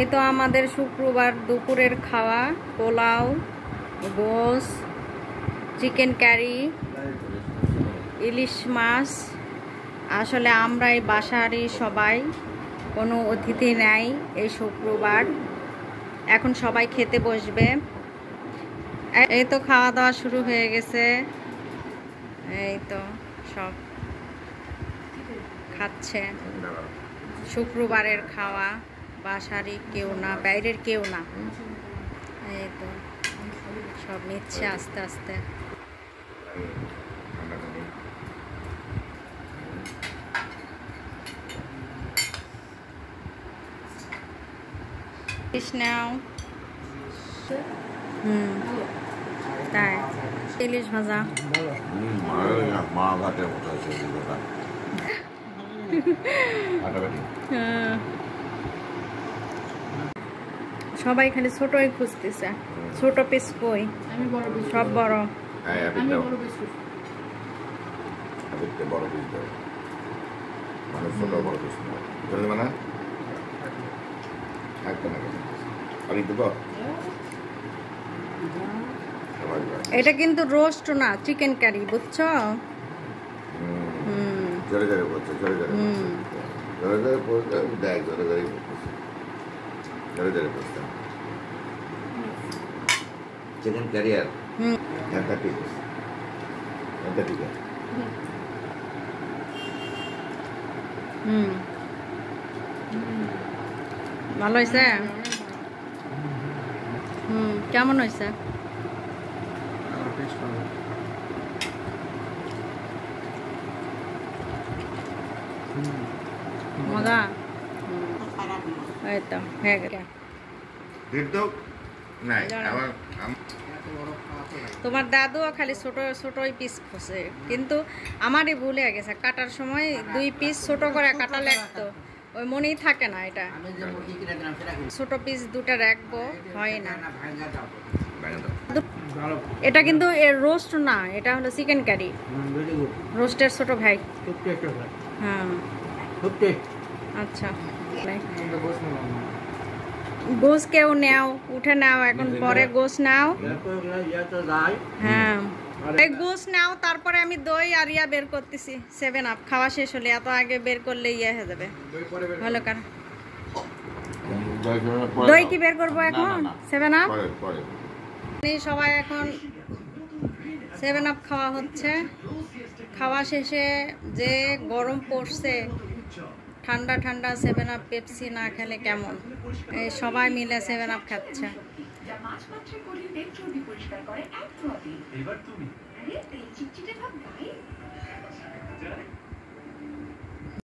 এই তো আমাদের শুক্রবার দুপুরের খাওয়া, পোলাও, গোস, চিকেন কারি, ইলিশ মাছ। আসলে আমরা এই বাসারই সবাই, কোনো অতিথি নাই এই শুক্রবার। এখন সবাই খেতে বসবে। এই তো খাওয়া দাওয়া শুরু হয়ে গেছে। এই তো সব খাচ্ছে। শুক্রবারের খাওয়া, বাসারই কেউ না, বাইরের কেউ না। এই তো সব নিচ্ছে আস্তে আস্তে। নাও তাই ইলিশ ভাজা সবাই খালি ছোটই খুঁজতেছে। ছোট পিস কই, সব বড়। এটা কিন্তু রোস্ট না, চিকেন কারি, বুঝছো? চিকেন কারি আর ভালো হয়েছে। কেমন হয়েছে? মজা। এই তো হয়ে গেছে। তোমার দাদুও খালি ছোট ছোটই পিস খসে, কিন্তু আমারই ভুলে গেছে। কাটার সময় 2 পিস ছোট করে কাটা লাগতো, ওই মনেই থাকে না। এটা ছোট পিস 2টা রাখবো, হয় না। এটা কিন্তু এর রোস্ট না, এটা হলো চিকেন কারি, রোস্টের ছোট ভাই। হ্যাঁ আচ্ছা, গোস কেউ নাও, উঠে নাও, এখন পরে গোস নাও। হ্যাঁ এই গোস নাও, তারপরে আমি দই আর ইয়া বের করতেছি। 7 আপ খাওয়া শেষ হলে, এত আগে বের করলে ইয়ে হয়ে যাবে। ভালো কার দই কি বের করবো এখন? 7 আপ সবাই এখন 7 আপ খাওয়া হচ্ছে। খাওয়া শেষে যে গরম পড়ছে, ঠান্ডা ঠান্ডা 7 আপ পেপসি না খেলে কেমন। এই সবাই মিলে 7 আপ খাচ্ছে।